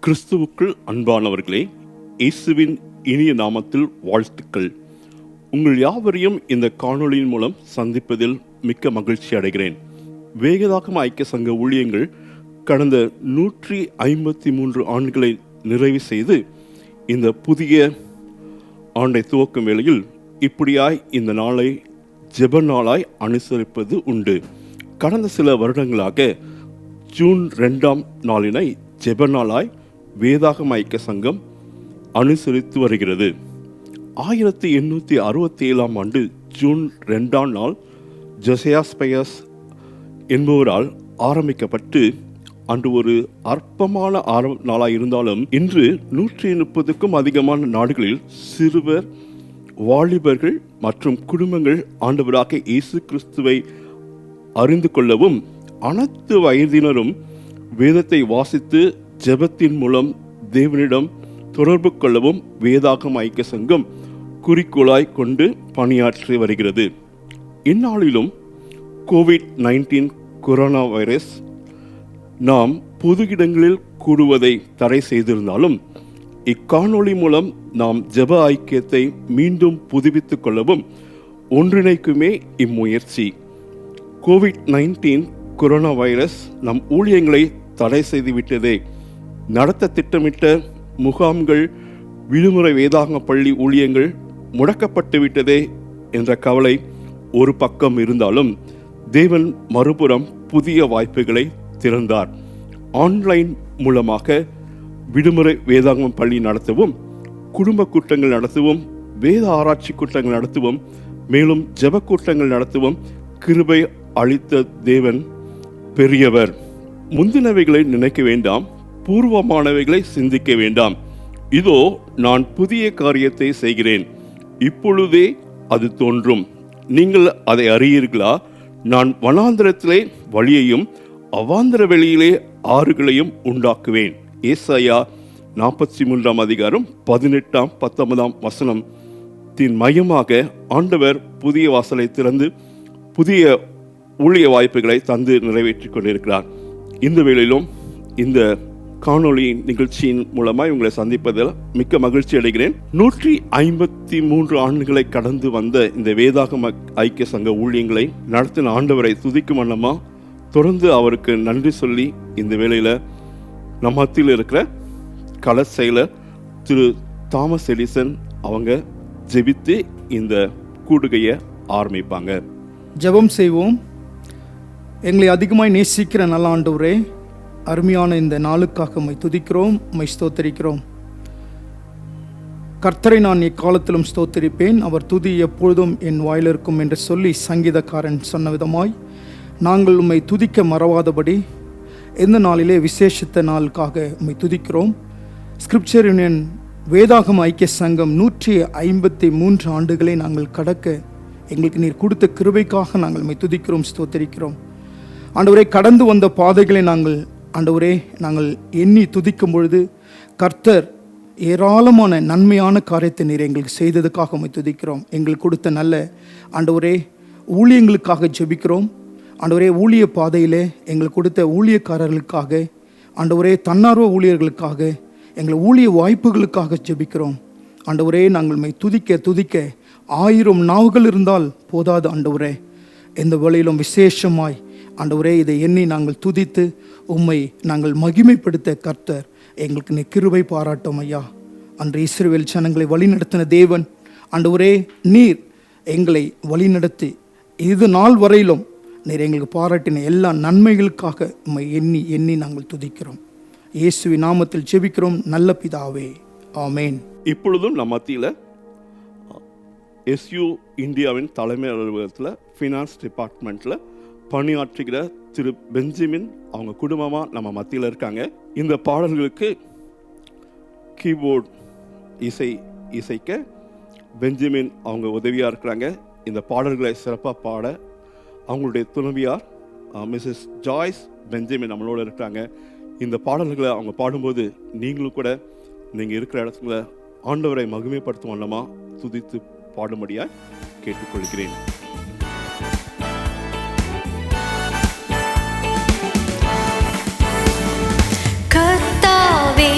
கிறிஸ்துவுக்குள் அன்பானவர்களே, இயேசுவின் இனிய நாமத்தில் வாழ்த்துக்கள். உங்கள் யாவரையும் இந்த காணொளியின் மூலம் சந்திப்பதில் மிக்க மகிழ்ச்சி அடைகிறேன். வேகதாகம ஐக்கிய சங்க ஊழியங்கள் கடந்த 153 ஆண்டுகளை நிறைவு செய்து இந்த புதிய ஆண்டை துவக்கும் வேளையில் இப்படியாய் இந்த நாளை ஜெப நாளாய் அனுசரிப்பது உண்டு. கடந்த சில வருடங்களாக ஜூன் 2ஆம் நாளினை ஜெப நாளாய் வேதாகம ஐக்கிய சங்கம் அனுசரித்து வருகிறது. 1867ஆம் ஆண்டு ஜூன் 2ஆம் நாள் ஜோசியாஸ் பயஸ் என்பவரால் ஆரம்பிக்கப்பட்டு அன்று ஒரு அற்பமான நாளாக இருந்தாலும் இன்று 130க்கும் அதிகமான நாடுகளில் சிறுவர், வாலிபர்கள் மற்றும் குடும்பங்கள் ஆண்டவராக இயேசு கிறிஸ்துவை அறிந்து கொள்ளவும், அனைத்து வயதினரும் வேதத்தை வாசித்து ஜெபத்தின் மூலம் தேவனிடம் தொடர்பு கொள்ளவும் வேதாகம ஐக்கிய சங்கம் குறிக்கோளாய் கொண்டு பணியாற்றி வருகிறது. இந்நாளிலும் COVID-19 கொரோனா வைரஸ் நாம் பொது இடங்களில் கூடுவதை தடை செய்திருந்தாலும் இக்காணொளி மூலம் நாம் ஜெப ஐக்கியத்தை மீண்டும் புதுப்பித்துக் கொள்ளவும் ஒன்றிணைக்குமே இம்முயற்சி. COVID-19 கொரோனா வைரஸ் நம் ஊழியங்களை தடை செய்துவிட்டதே. நடத்த திட்டமிட்ட முகாம்கள், விடுமுறை வேதாகம பள்ளி ஊழியங்கள் முடக்கப்பட்டு விட்டதே என்ற கவலை ஒரு பக்கம் இருந்தாலும் தேவன் மறுபுறம் புதிய வாய்ப்புகளை திறந்தார். ஆன்லைன் மூலமாக விடுமுறை வேதாகம பள்ளி நடத்தவும், குடும்ப கூட்டங்கள் நடத்தவும், வேத ஆராய்ச்சி கூட்டங்கள் நடத்தவும், மேலும் ஜெப கூட்டங்கள் நடத்தவும் கிருபை அளித்த தேவன் பெரியவர். முந்தினவைகளை நினைக்க வேண்டாம், பூர்வமானவைகளை சிந்திக்க வேண்டாம். இதோ நான் புதிய காரியத்தை செய்கிறேன், இப்பொழுதே அது தோன்றும், நீங்கள் அதை அறியீர்களா? நான் வனாந்திரத்திலே வழியையும் அவாந்திர வெளியிலே ஆறுகளையும் உண்டாக்குவேன். ஏசாயா 43ஆம் அதிகாரம் 18ஆம் 19ஆம் வசனத்தின் மையமாக ஆண்டவர் புதிய வாசலை திறந்து புதிய ஊழிய வாய்ப்புகளை தந்து நிறைவேற்றிக் கொண்டிருக்கிறார். இந்த வேளையிலும் இந்த காணொளி நிகழ்ச்சியின் மூலமாய் உங்களை சந்திப்பதில் மிக்க மகிழ்ச்சி அடைகிறேன். 153 ஆண்டுகளை கடந்து வந்த இந்த வேதாகம ஐக்கிய சங்க ஊழியங்களை நடத்தின ஆண்டவரை துதிக்கும் வண்ணமா தொடர்ந்து அவருக்கு நன்றி சொல்லி இந்த வேளையில நம் மத்தியில் இருக்கிற கள செயலர் திரு தாமஸ் எடிசன் அவங்க ஜெபித்து இந்த கூடுகையை ஆரம்பிப்பாங்க. ஜெபம் செய்வோம். எங்களை அதிகமாய் நேசிக்கிற நல்ல ஆண்டவரே, அருமையான இந்த நாளுக்காக உம்மை துதிக்கிறோம், உம்மை ஸ்தோத்தரிக்கிறோம். கர்த்தரை நான் எக்காலத்திலும் ஸ்தோத்தரிப்பேன், அவர் துதி எப்பொழுதும் என் வாயில் இருக்கும் என்று சொல்லி சங்கீதக்காரன் சொன்ன விதமாய் நாங்கள் உம்மை துதிக்க மறவாதபடி எந்த நாளிலே விசேஷித்த நாளுக்காக உம்மை துதிக்கிறோம். ஸ்கிரிப்சர் யூனியன் வேதாகம ஐக்கிய சங்கம் 153 ஆண்டுகளை நாங்கள் கடக்க எங்களுக்கு நீர் கொடுத்த கிருபைக்காக நாங்கள் உம்மை துதிக்கிறோம், ஸ்தோத்தரிக்கிறோம். ஆண்டவரே, கடந்து வந்த பாதைகளை நாங்கள் ஆண்டவரே நாங்கள் எண்ணி துதிக்கும் பொழுது கர்த்தர் ஏராளமான நன்மையான காரியத்தை நீர் எங்களுக்கு செய்ததுக்காக உம்மை துதிக்கிறோம். எங்களுக்கு கொடுத்த நல்ல ஆண்டவரே ஊழியங்களுக்காக ஜெபிக்கிறோம். ஆண்டவரே, ஊழிய பாதையிலே எங்களுக்கு கொடுத்த ஊழியக்காரர்களுக்காக, ஆண்டவரே தன்னார்வ ஊழியர்களுக்காக, எங்கள் ஊழிய வாய்ப்புகளுக்காக ஜெபிக்கிறோம். ஆண்டவரே, நாங்கள் உம்மை துதிக்க துதிக்க 1000 நாவுகள் இருந்தால் போதாது ஆண்டவரே. எந்த வேளையிலும் விசேஷமாய் ஆண்டவரே இதை எண்ணி நாங்கள் துதித்து உம்மை நாங்கள் மகிமைப்படுத்த கர்த்தர் எங்களுக்கு நீ கிருபை பாராட்டும் ஐயா. அன்று இஸ்ரவேல் ஜனங்களை வழிநடத்தின தேவன் ஆண்டவரே, நீர் எங்களை வழிநடத்தி இது நாள் வரையிலும் நீர் எங்களுக்கு பாராட்டின எல்லா நன்மைகளுக்காக உம்மை எண்ணி எண்ணி நாங்கள் துதிக்கிறோம். இயேசுவின் நாமத்தில் ஜெபிக்கிறோம் நல்ல பிதாவே, ஆமேன். இப்பொழுதும் நம்ம மத்தியில் SU இந்தியாவின் தலைமை அலுவலகத்தில் ஃபினான்ஸ் டிபார்ட்மெண்ட்டில் பணியாற்றுகிற திரு பெஞ்சமின் அவங்க குடும்பமாக நம்ம மத்தியில் இருக்காங்க. இந்த பாடல்களுக்கு கீபோர்ட் இசைக்க பெஞ்சமின் அவங்க உதவியாக இருக்கிறாங்க. இந்த பாடல்களை சிறப்பாக பாட அவங்களுடைய துணைவியார் மிஸ்ஸஸ் ஜாய்ஸ் பெஞ்சமின் நம்மளோட இருக்காங்க. இந்த பாடல்களை அவங்க பாடும்போது நீங்களும் கூட நீங்கள் இருக்கிற இடத்துல ஆண்டவரை மகிமைப்படுத்தும் வண்ணமாக துதித்து பாடும்படியாக கேட்டுக்கொள்கிறேன். கர்த்தாவே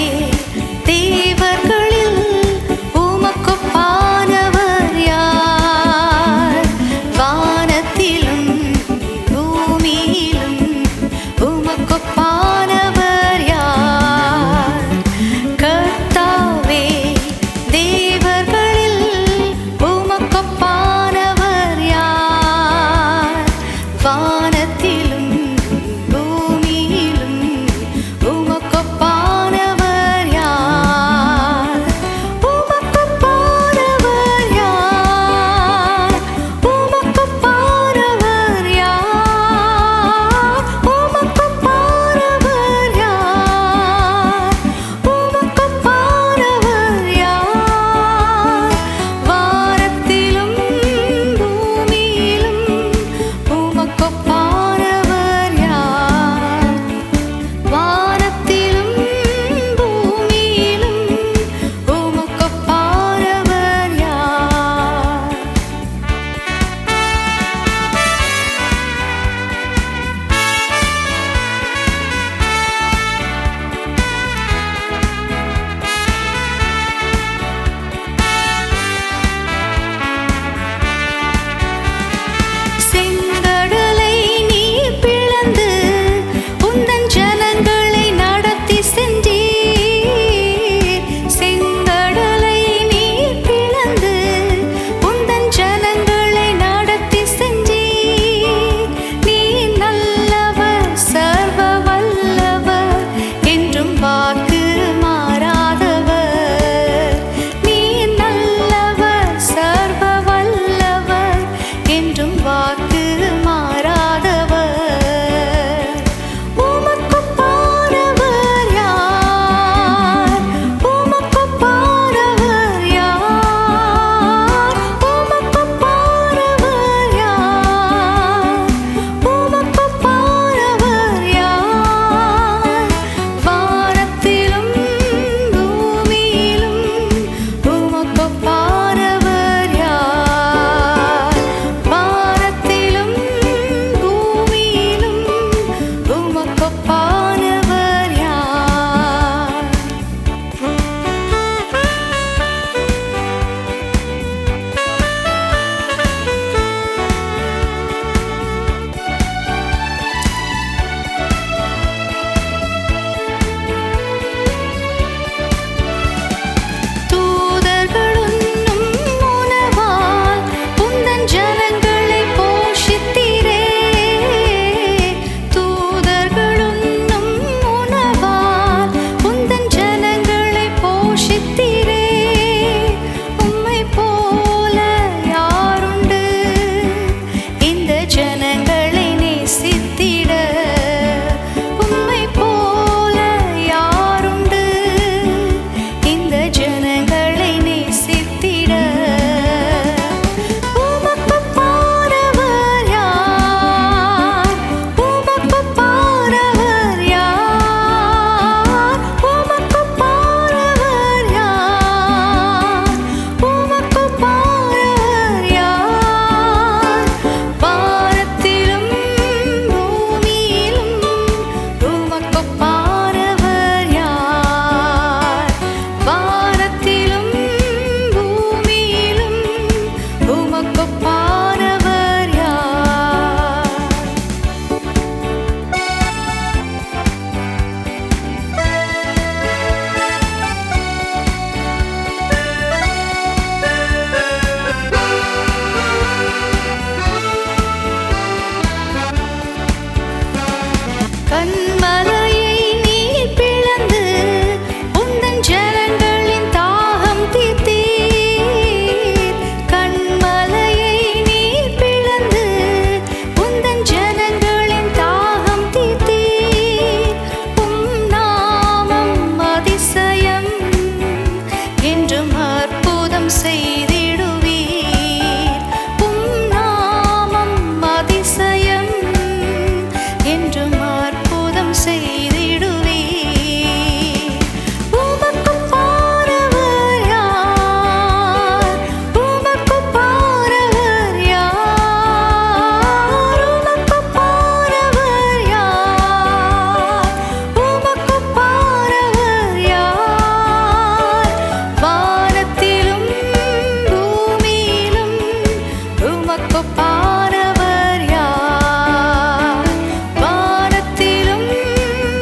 உமக்கொப்பானவர் யார்? வானத்திலும்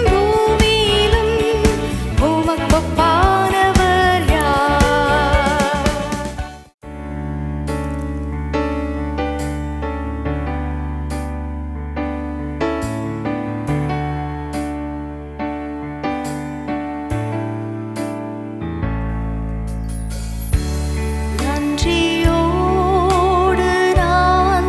பூமியிலும் உமக்கொப்பானவர் யார்? நன்றியோடு நான்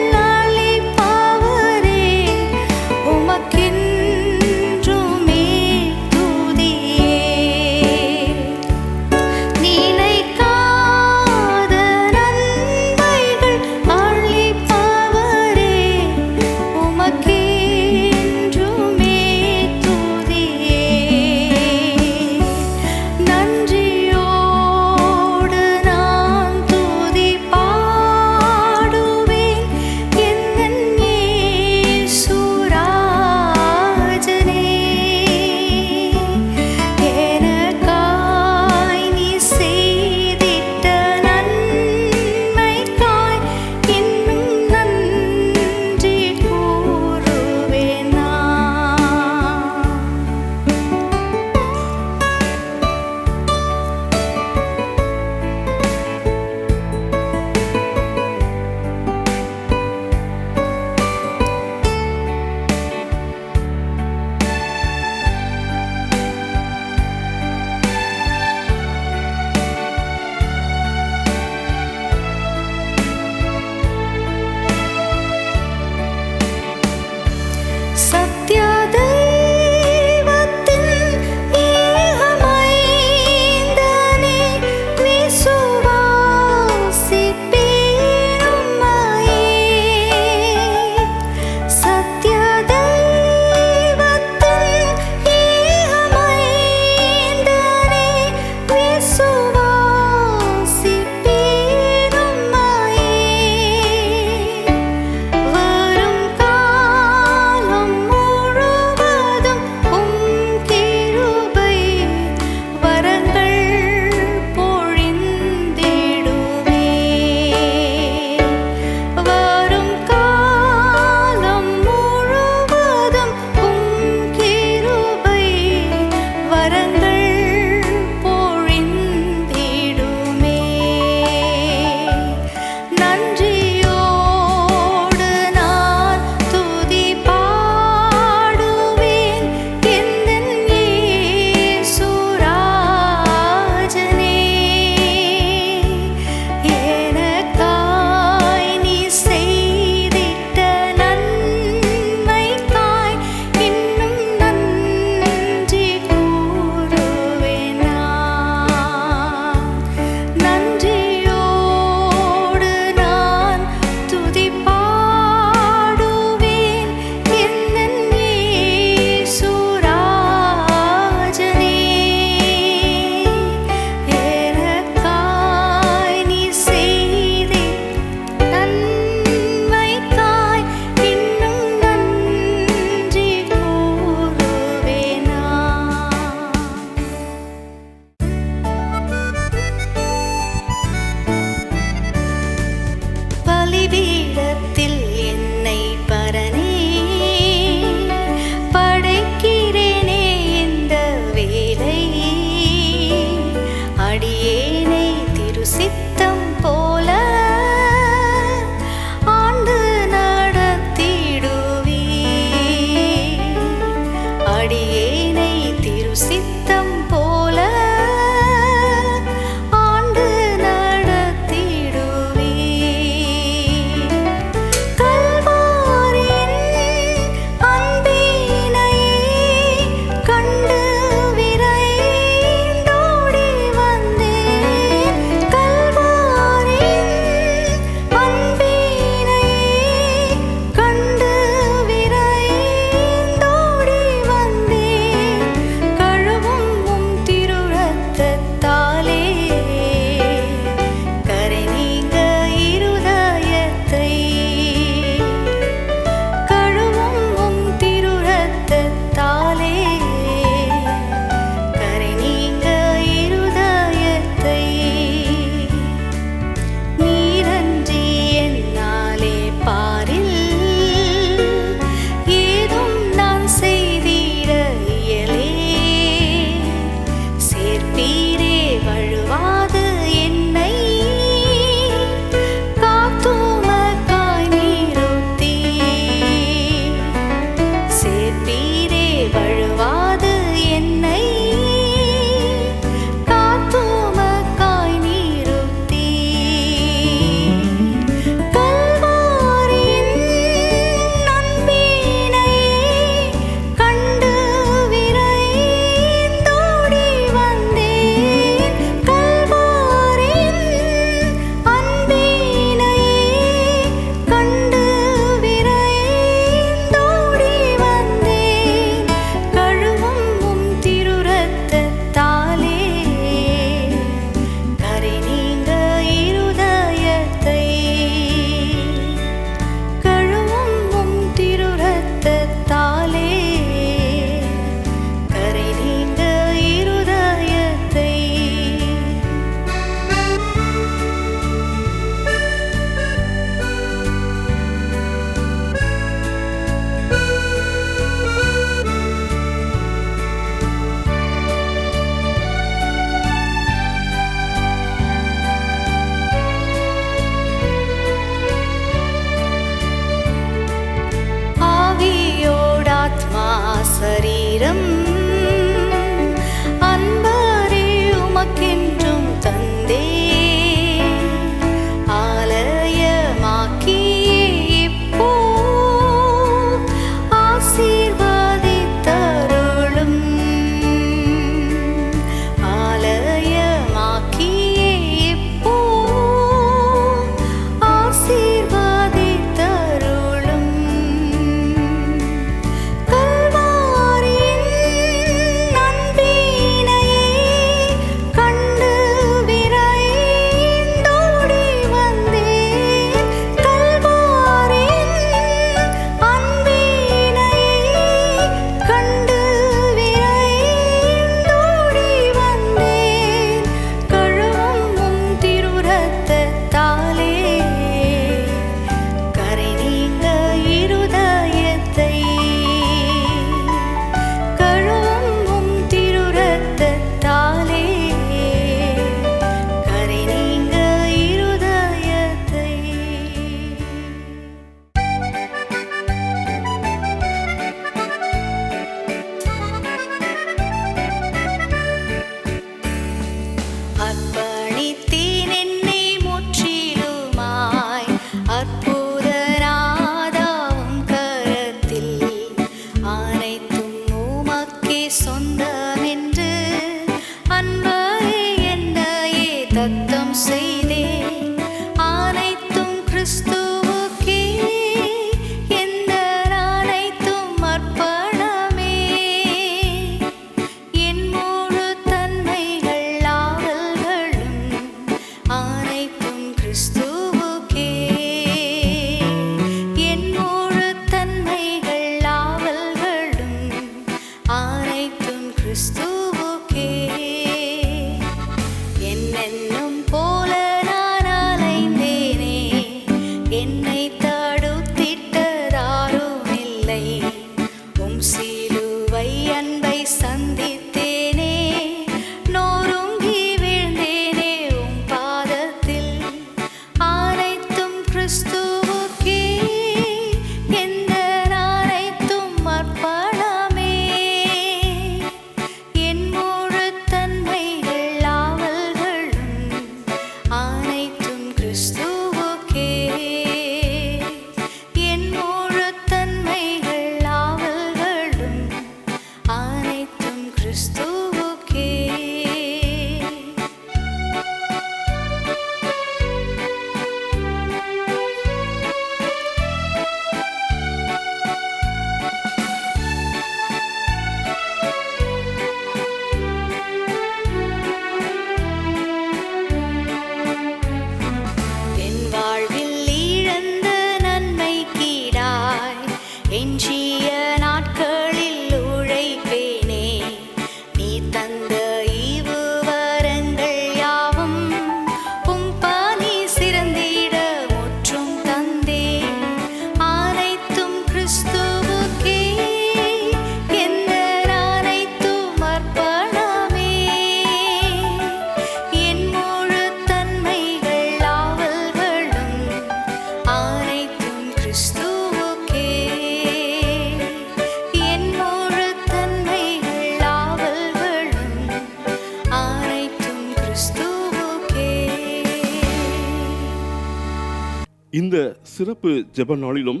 இந்த சிறப்பு ஜெப நாளிலும்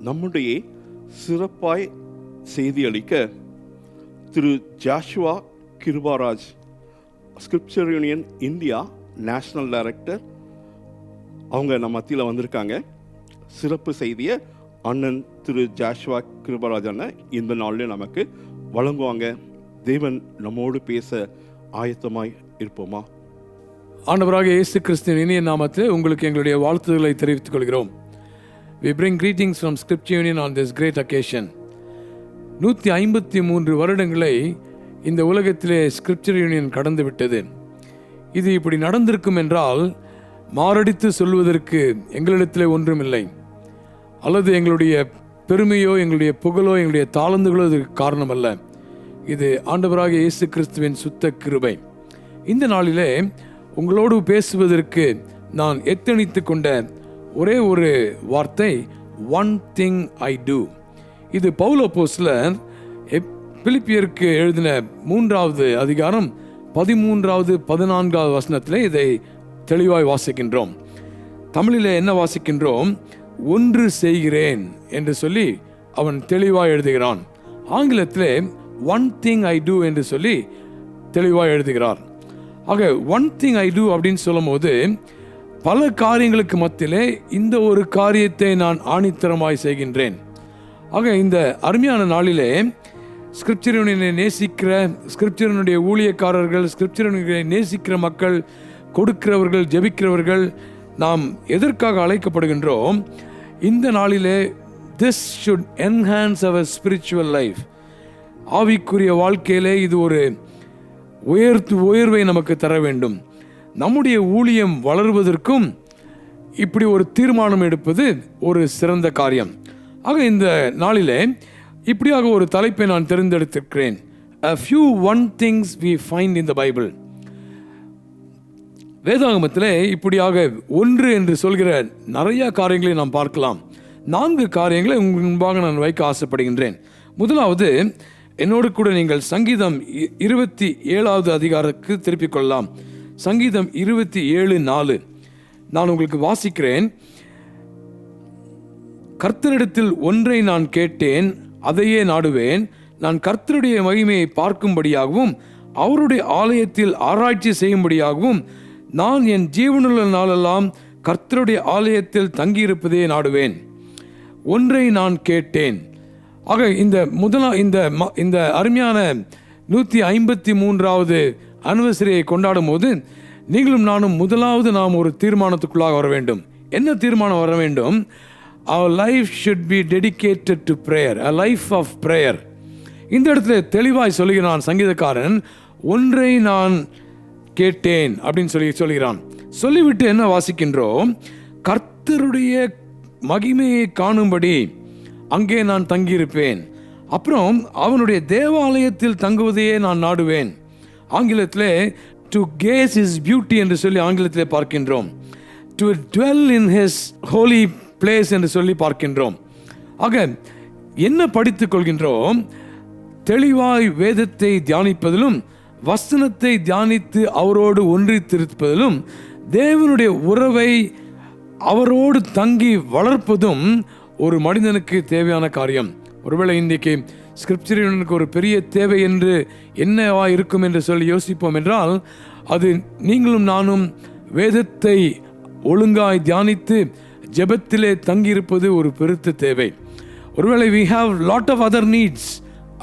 நம்முடைய சிறப்பாய் செய்தியளிக்க திரு Joshua Kirubaraj, scripture union India national director, அவங்க நம்ம மத்தியில் வந்திருக்காங்க. சிறப்பு செய்தியை அண்ணன் திரு ஜாஷுவா கிருபாராஜ் அண்ணன் இந்த நாளில் நமக்கு வழங்குவாங்க. தேவன் நம்மோடு பேச ஆயத்தமாய் இருப்போமா? ஆண்டவராக இயேசு கிறிஸ்துவின் இனிய நாமத்தில் உங்களுக்கு எங்களுடைய வாழ்த்துதலை தெரிவித்துக் கொள்கிறோம். We bring greetings from Scripture Union on this great occasion. 153 வருடங்களை இந்த உலகத்திலே ஸ்கிரிப்சர் யூனியன் கடந்து விட்டது. இது இப்படி நடந்திருக்கும் என்றால் மாரடித்து சொல்வதற்கு எங்களிடத்திலே ஒன்றுமில்லை, அல்லது எங்களுடைய பெருமையோ எங்களுடைய புகழோ எங்களுடைய தாளந்துகளோ இதற்கு காரணம் அல்ல. இது ஆண்டவராக இயேசு கிறிஸ்துவின் சுத்த கிருபை. இந்த நாளிலே உங்களோடு பேசுவதற்கு நான் எத்தனித்து கொண்ட ஒரே ஒரு வார்த்தை, ஒன் திங் ஐ டூ. இது பவுல் அப்போஸ்தலர் பிலிப்பியருக்கு எழுதின 3வது அதிகாரம் 13வது 14வது வசனத்திலே இதை தெளிவாய் வாசிக்கின்றோம். தமிழிலே என்ன வாசிக்கின்றோம்? ஒன்று செய்கிறேன் என்று சொல்லி அவன் தெளிவாய் எழுதுகிறான். ஆங்கிலத்திலே ஒன் திங் ஐ டூ என்று சொல்லி தெளிவாய் எழுதுகிறார். ஆக ஒன் திங் ஐ டூ அப்படின்னு சொல்லும் போது பல காரியங்களுக்கு மத்தியிலே இந்த ஒரு காரியத்தை நான் ஆணித்தரமாய் செய்கின்றேன். ஆக இந்த அருமையான நாளிலே ஸ்கிரிப்சர் யூனியனை நேசிக்கிற, ஸ்கிரிப்சர் யூனியனுடைய ஊழியக்காரர்கள், ஸ்கிரிப்சர் யூனியனை நேசிக்கிற மக்கள், கொடுக்கிறவர்கள், ஜெபிக்கிறவர்கள், நாம் எதற்காக அழைக்கப்படுகின்றோம்? இந்த நாளிலே this should enhance our spiritual life. ஆவிக்குரிய வாழ்க்கையிலே இது ஒரு உயர்வை நமக்கு தர வேண்டும். நம்முடைய ஊழியம் வளர்வதற்கும் இப்படி ஒரு தீர்மானம் எடுப்பது ஒரு சிறந்த காரியம். ஆக இந்த நாளிலே இப்படியாக ஒரு தலைப்பை நான் தேர்ந்தெடுத்திருக்கிறேன். A few one things we find in the Bible. வேதாகமத்திலே இப்படியாக ஒன்று என்று சொல்கிற நிறைய காரியங்களை நாம் பார்க்கலாம். 4 காரியங்களை உங்கள் முன்பாக நான் வைக்க ஆசைப்படுகின்றேன். முதலாவது, என்னோடு கூட நீங்கள் சங்கீதம் 27வது அதிகாரத்துக்கு திருப்பிக் கொள்ளலாம். சங்கீதம் 27:4 நான் உங்களுக்கு வாசிக்கிறேன். கர்த்தரிடத்தில் ஒன்றை நான் கேட்டேன், அதையே நாடுவேன். நான் கர்த்தருடைய மகிமையை பார்க்கும்படியாகவும் அவருடைய ஆலயத்தில் ஆராய்ச்சி செய்யும்படியாகவும் நான் என் ஜீவனுள்ள நாளெல்லாம் கர்த்தருடைய ஆலயத்தில் தங்கியிருப்பதே நாடுவேன். ஒன்றை நான் கேட்டேன். ஆக இந்த அருமையான 153வது அனிவர்சரியை கொண்டாடும் போது நீங்களும் நானும் முதலாவது நாம் ஒரு தீர்மானத்துக்குள்ளாக வர வேண்டும். என்ன தீர்மானம் வர வேண்டும்? Our life should be dedicated to prayer, a life of prayer. இந்த இடத்துல தெளிவாய் சொல்லுகிறான் சங்கீதக்காரன், ஒன்றை நான் கேட்டேன் அப்படின்னு சொல்லுகிறான். சொல்லிவிட்டு என்ன வாசிக்கின்றோம்? கர்த்தருடைய மகிமையை காணும்படி அங்கே நான் தங்கியிருப்பேன். அப்புறம் அவனுடைய தேவாலயத்தில் தங்குவதையே நான் நாடுவேன். ஆங்கிலத்திலே டு கேஸ் his பியூட்டி என்று சொல்லி ஆங்கிலத்திலே பார்க்கின்றோம். To dwell in his holy place என்று சொல்லி பார்க்கின்றோம். ஆக என்ன படித்துக் கொள்கின்றோம்? தெளிவாய் வேதத்தை தியானிப்பதிலும் வசனத்தை தியானித்து அவரோடு ஒன்றித்திருப்பதிலும் தேவனுடைய உறவை அவரோடு தங்கி வளர்ப்பதும் ஒரு மனிதனுக்கு தேவையான காரியம். ஒருவேளை இன்றைக்கு ஸ்கிரிப்சர் யூனியனுக்கு ஒரு பெரிய தேவை என்று என்னவா இருக்கும் என்று சொல்லி யோசிப்போம் என்றால், அது நீங்களும் நானும் வேதத்தை ஒழுங்காய் தியானித்து ஜெபத்திலே தங்கியிருப்பது ஒரு பெருத்த தேவை. ஒருவேளை we have lot of other needs,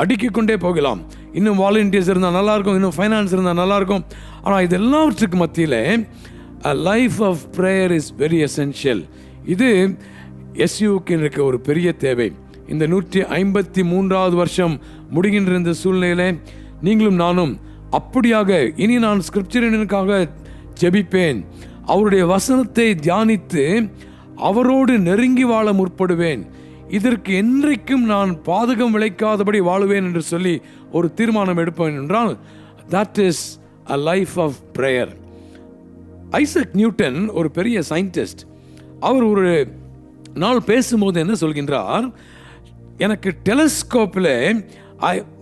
அடுக்கிக் கொண்டே போகலாம். இன்னும் வாலண்டியர்ஸ் இருந்தால் நல்லாயிருக்கும், இன்னும் ஃபைனான்ஸ் இருந்தால் நல்லாயிருக்கும். ஆனால் இது எல்லாவற்றுக்கு மத்தியில் a life of prayer is very essential. இது எஸ்யூக்கு இருக்க ஒரு பெரிய தேவை. இந்த 153வது வருஷம் முடிகின்ற இந்த சூழ்நிலையிலே நீங்களும் நானும் அப்படியாக இனி நான் ஸ்கிரிப்சர் யூனியனுக்காக ஜெபிப்பேன், அவருடைய வசனத்தை தியானித்து அவரோடு நெருங்கி வாழ முற்படுவேன், இதற்கு என்றைக்கும் நான் பாதகம் விளைக்காதபடி வாழுவேன் என்று சொல்லி ஒரு தீர்மானம் எடுப்பேன் என்றால் that is a life of prayer. Isaac Newton ஒரு பெரிய சயின்டிஸ்ட். அவர் ஒரு நாள் பேசும்போது என்ன சொல்கின்றார்? எனக்கு டெலஸ்கோப்பில்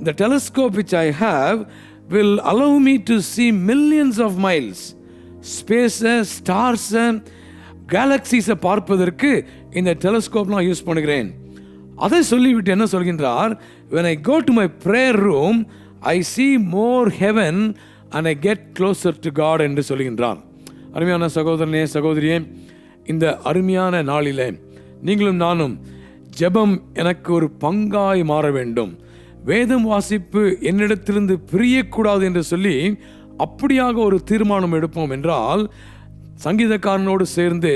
the telescope which I have will allow me to see millions of miles, space, stars, கேலக்சிஸை பார்ப்பதற்கு இந்த டெலஸ்கோப்லாம் யூஸ் பண்ணுகிறேன். அதை சொல்லிவிட்டு என்ன சொல்கின்றார், when I go to my prayer room I see more heaven and I get closer to God என்று சொல்கின்றார். அருமையான சகோதரனே சகோதரியே, இந்த அருமையான நாளிலே நீங்களும் நானும் ஜெபம் எனக்கு ஒரு பங்காய் மாற வேண்டும், வேதம் வாசிப்பு என்னிடத்திலிருந்து பிரியக்கூடாது என்று சொல்லி அப்படியாக ஒரு தீர்மானம் எடுப்போம் என்றால், சங்கீதக்காரனோடு சேர்ந்து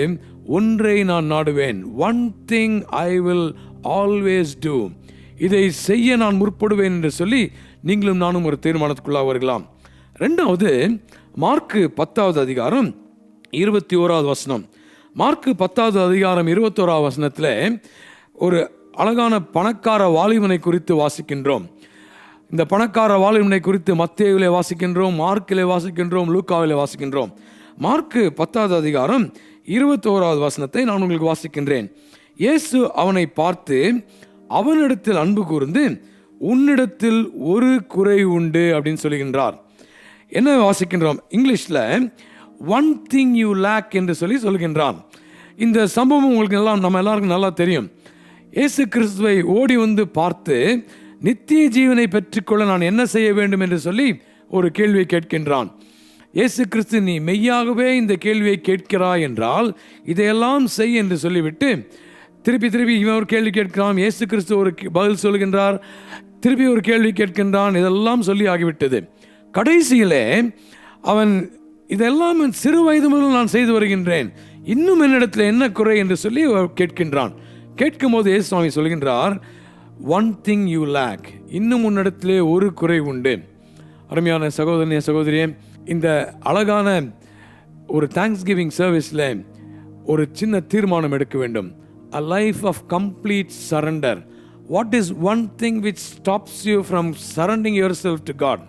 ஒன்றை நான் நாடுவேன், one thing I will always do, இதை செய்ய நான் முற்படுவேன் என்று சொல்லி நீங்களும் நானும் ஒரு தீர்மானத்துக்குள்ளாக வரலாம். ரெண்டாவது, மார்க்கு 10வது அதிகாரம் 21வது வசனம். மார்க்கு 10வது அதிகாரம் 21வது வசனத்தில் ஒரு அழகான பணக்கார வாலிபனை குறித்து வாசிக்கின்றோம். இந்த பணக்கார வாலிபனை குறித்து மத்தேயுவிலே வாசிக்கின்றோம், மார்க்கிலே வாசிக்கின்றோம், லூக்காவிலே வாசிக்கின்றோம். மார்க்கு 10வது அதிகாரம் 21வது வசனத்தை நான் உங்களுக்கு வாசிக்கின்றேன். இயேசு அவனை பார்த்து அவனிடத்தில் அன்பு கூர்ந்து, உன்னிடத்தில் ஒரு குறை உண்டு அப்படின்னு சொல்லுகின்றார். என்ன வாசிக்கின்றோம்? இங்கிலீஷில் ஒன் திங் யூ லேக் என்று சொல்லி சொல்கின்றான். இந்த சம்பவம் உங்களுக்கு நம்ம எல்லாருக்கும் நல்லா தெரியும். இயேசு கிறிஸ்துவை ஓடி வந்து பார்த்து நித்திய ஜீவனை பெற்றுக்கொள்ள நான் என்ன செய்ய வேண்டும் என்று சொல்லி ஒரு கேள்வியை கேட்கின்றான். இயேசு கிறிஸ்து, நீ மெய்யாகவே இந்த கேள்வியை கேட்கிறாய் என்றால் இதையெல்லாம் செய் என்று சொல்லிவிட்டு திருப்பி இவன் ஒரு கேள்வி கேட்கிறான். இயேசு கிறிஸ்து ஒரு பதில் சொல்கின்றார், திருப்பி ஒரு கேள்வி கேட்கின்றான். இதெல்லாம் சொல்லி ஆகிவிட்டது. கடைசியிலே அவன், இதெல்லாம் சிறு வயது முதல் நான் செய்து வருகின்றேன், இன்னும் என்னிடத்தில் என்ன குறை என்று சொல்லி கேட்கின்றான். கேட்கும் போது இயேசு சுவாமி சொல்கின்றார், ஒன் திங் யூ லேக், இன்னும் உன்னிடத்திலே ஒரு குறை உண்டு. அருமையான சகோதரனே சகோதரியே, இந்த அழகான ஒரு தேங்க்ஸ் கிவிங் சர்வீஸில் ஒரு சின்ன தீர்மானம் எடுக்க வேண்டும். A life of complete surrender. What is one thing which stops you from surrendering yourself to God?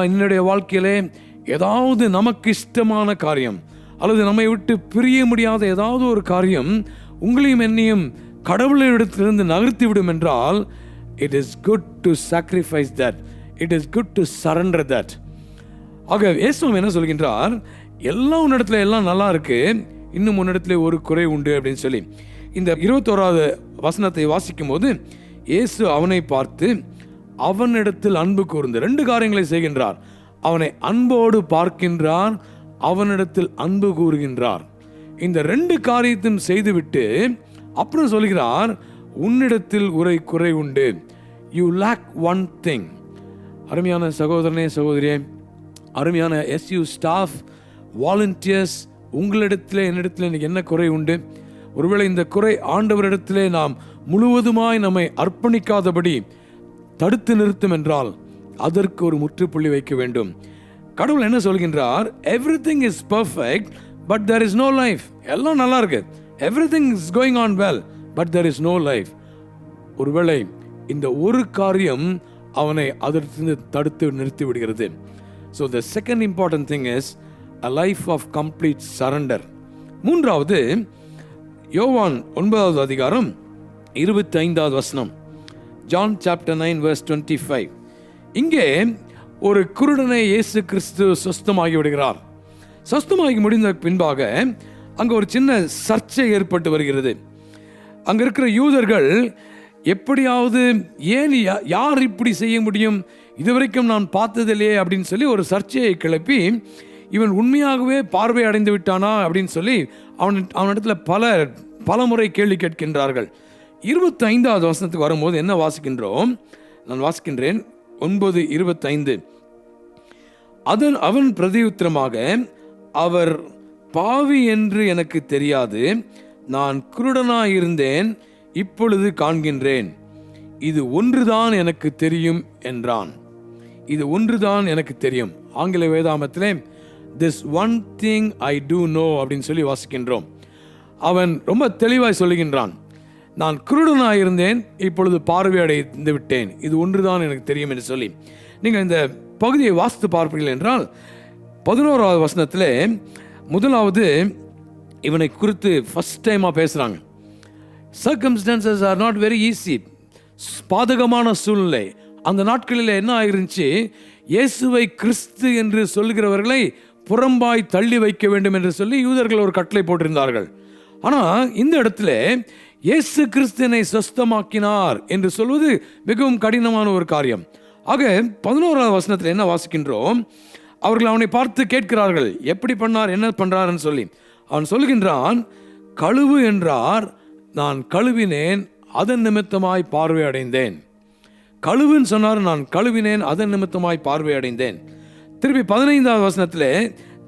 என்னுடைய வாழ்க்கையிலே ஏதாவது நமக்கு இஷ்டமான காரியம் அல்லது நம்மை விட்டு பிரிய முடியாத ஏதாவது ஒரு காரியம் உங்களையும் என்னையும் கடவுளிடத்திலிருந்து நகர்த்தி விடும் என்றால், it is good to sacrifice that, it is good to surrender that. ஆக இயேசு என்ன சொல்கின்றார், எல்லாம் உன்னிடத்துல எல்லாம் நல்லா இருக்கு, இன்னும் உன்னிடத்துல ஒரு குறை உண்டு அப்படின்னு சொல்லி இந்த 21வது வசனத்தை வாசிக்கும் போது இயேசு அவனை பார்த்து அவனிடத்தில் அன்பு கூர்ந்து 2 காரியங்களை செய்கின்றார். அவனை அன்போடு பார்க்கின்றார், அவனிடத்தில் அன்பு கூறுகின்றார். இந்த 2 காரியத்தையும் செய்துவிட்டு அப்புறம் சொல்கிறார், உன்னிடத்தில் ஒரு குறை உண்டு, யூ லேக் ஒன் திங். அருமையான சகோதரனே சகோதரியே, அருமையான SU ஸ்டாஃப், வாலண்டியர்ஸ், உங்களிடத்தில் என்னிடத்தில் எனக்கு என்ன குறை உண்டு? ஒருவேளை இந்த குறை ஆண்டவரிடத்திலே நாம் முழுவதுமாய் நம்மை அர்ப்பணிக்காதபடி தடுத்து நிறுத்தும் என்றால் அதற்கு ஒரு முற்றுப்புள்ளி வைக்க வேண்டும். கடவுள் என்ன சொல்கின்றார், everything is perfect but there is no life. எல்லாம் நல்லா இருக்கு, everything is going on well but there is no life. ஒருவேளை இந்த ஒரு காரியம் அவனை அதற்கு தடுத்து நிறுத்தி விடுகிறது. So the second important thing is a life of complete surrender. மூன்றாவது, யோவான் 9வது அதிகாரம் 25வது வசனம். John chapter 9 verse 25. இங்கே ஒரு குருடனை இயேசு கிறிஸ்து சொஸ்தமாகி விடுகிறார். சொஸ்தமாகி முடிந்த பின்பாக அங்கே ஒரு சின்ன சர்ச்சை ஏற்பட்டு வருகிறது. அங்கே இருக்கிற யூதர்கள் எப்படியாவது, ஏன் யார் இப்படி செய்ய முடியும், இதுவரைக்கும் நான் பார்த்ததில்லையே அப்படின்னு சொல்லி ஒரு சர்ச்சையை கிளப்பி, இவன் உண்மையாகவே பார்வை அடைந்து விட்டானா அப்படின்னு சொல்லி அவனிடத்துல பல முறை கேள்வி கேட்கின்றார்கள். 25வது வசனத்துக்கு வரும்போது என்ன வாசிக்கின்றோம்? நான் வாசிக்கின்றேன் 9:25. அவன் பிரதியுத்தரமாக, அவர் பாவி என்று எனக்கு தெரியாது, நான் குருடனாயிருந்தேன், இப்பொழுது காண்கின்றேன், இது ஒன்றுதான் எனக்கு தெரியும் என்றான். இது ஒன்றுதான் எனக்கு தெரியும். ஆங்கில வேதாமத்திலே this one thing I do know அப்படின்னு சொல்லி வாசிக்கின்றோம். அவன் ரொம்ப தெளிவாய் சொல்லுகின்றான், நான் குருடனாயிருந்தேன், இப்பொழுது பார்வையடைந்து விட்டேன், இது ஒன்றுதான் எனக்கு தெரியும் என்று சொல்லி. நீங்கள் இந்த பகுதியை வாசித்து பார்ப்பீர்கள் என்றால் 11வது வசனத்திலே முதலாவது இவனை குறித்து ஃபர்ஸ்ட் டைமாக பேசுகிறாங்க. Circumstances are not very easy. பாதகமான சூழ்நிலை. அந்த நாட்களில் என்ன ஆகிருந்துச்சு, இயேசுவை கிறிஸ்து என்று சொல்கிறவர்களை புறம்பாய் தள்ளி வைக்க வேண்டும் என்று சொல்லி யூதர்கள் ஒரு கட்டளை போட்டிருந்தார்கள். ஆனால் இந்த இடத்துல இயேசு கிறிஸ்துவினை சொஸ்தமாக்கினார் என்று சொல்வது மிகவும் கடினமான ஒரு காரியம். ஆக 11வது வசனத்தில் என்ன வாசிக்கின்றோம்? அவர்கள் அவனை பார்த்து கேட்கிறார்கள், எப்படி பண்ணார், என்ன பண்றாருன்னு சொல்லி. அவன் சொல்கின்றான், கழுவு என்றார், நான் கழுவினேன், அதன் நிமித்தமாய் பார்வை அடைந்தேன். கழுவுன்னு சொன்னார், நான் கழுவினேன், அதன் நிமித்தமாய் பார்வை அடைந்தேன். திருப்பி 15வது வசனத்திலே